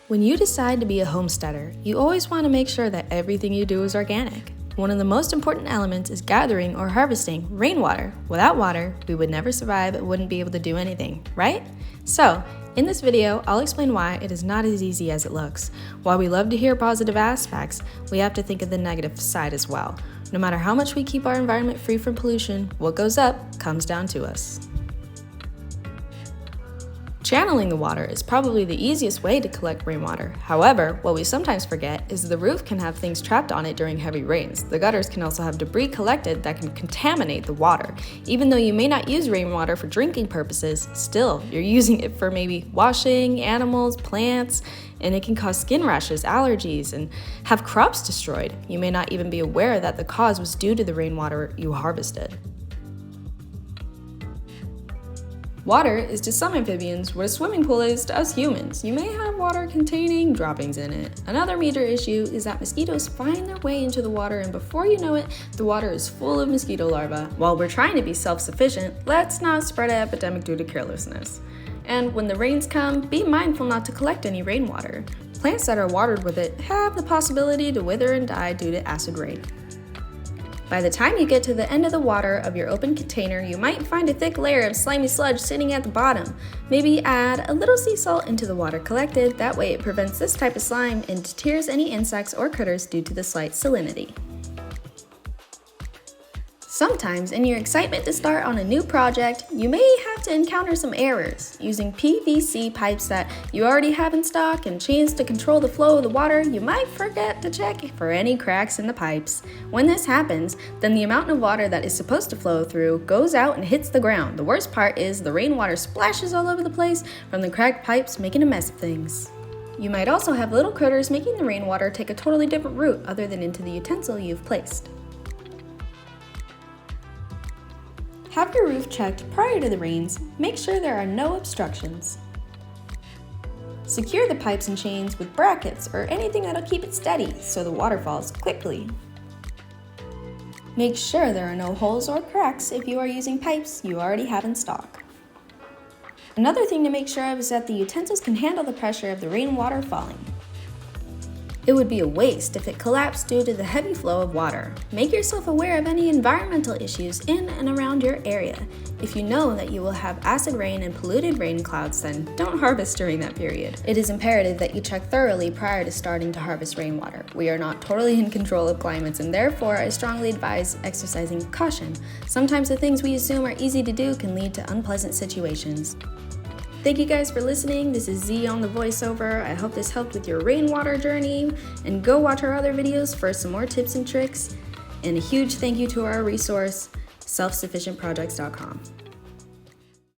When you decide to be a homesteader, you always want to make sure that everything you do is organic. One of the most important elements is gathering or harvesting rainwater. Without water, we would never survive and wouldn't be able to do anything, right? So, in this video, I'll explain why it is not as easy as it looks. While we love to hear positive aspects, we have to think of the negative side as well. No matter how much we keep our environment free from pollution, what goes up comes down to us. Channeling the water is probably the easiest way to collect rainwater. However, what we sometimes forget is the roof can have things trapped on it during heavy rains. The gutters can also have debris collected that can contaminate the water. Even though you may not use rainwater for drinking purposes, still, you're using it for maybe washing, animals, plants, and it can cause skin rashes, allergies, and have crops destroyed. You may not even be aware that the cause was due to the rainwater you harvested. Water is to some amphibians what a swimming pool is to us humans. You may have water containing droppings in it. Another major issue is that mosquitoes find their way into the water, and before you know it, the water is full of mosquito larvae. While we're trying to be self-sufficient, let's not spread an epidemic due to carelessness. And when the rains come, be mindful not to collect any rainwater. Plants that are watered with it have the possibility to wither and die due to acid rain. By the time you get to the end of the water of your open container, you might find a thick layer of slimy sludge sitting at the bottom. Maybe add a little sea salt into the water collected. That way it prevents this type of slime and deters any insects or critters due to the slight salinity. Sometimes, in your excitement to start on a new project, you may have to encounter some errors. Using PVC pipes that you already have in stock and chains to control the flow of the water, you might forget to check for any cracks in the pipes. When this happens, then the amount of water that is supposed to flow through goes out and hits the ground. The worst part is the rainwater splashes all over the place from the cracked pipes, making a mess of things. You might also have little critters making the rainwater take a totally different route other than into the utensil you've placed. Have your roof checked prior to the rains. Make sure there are no obstructions. Secure the pipes and chains with brackets or anything that'll keep it steady so the water falls quickly. Make sure there are no holes or cracks if you are using pipes you already have in stock. Another thing to make sure of is that the utensils can handle the pressure of the rainwater falling. It would be a waste if it collapsed due to the heavy flow of water. Make yourself aware of any environmental issues in and around your area. If you know that you will have acid rain and polluted rain clouds, then don't harvest during that period. It is imperative that you check thoroughly prior to starting to harvest rainwater. We are not totally in control of climates, and therefore I strongly advise exercising caution. Sometimes the things we assume are easy to do can lead to unpleasant situations. Thank you guys for listening. This is Z on the voiceover. I hope this helped with your rainwater journey, and go watch our other videos for some more tips and tricks. And a huge thank you to our resource, selfsufficientprojects.com.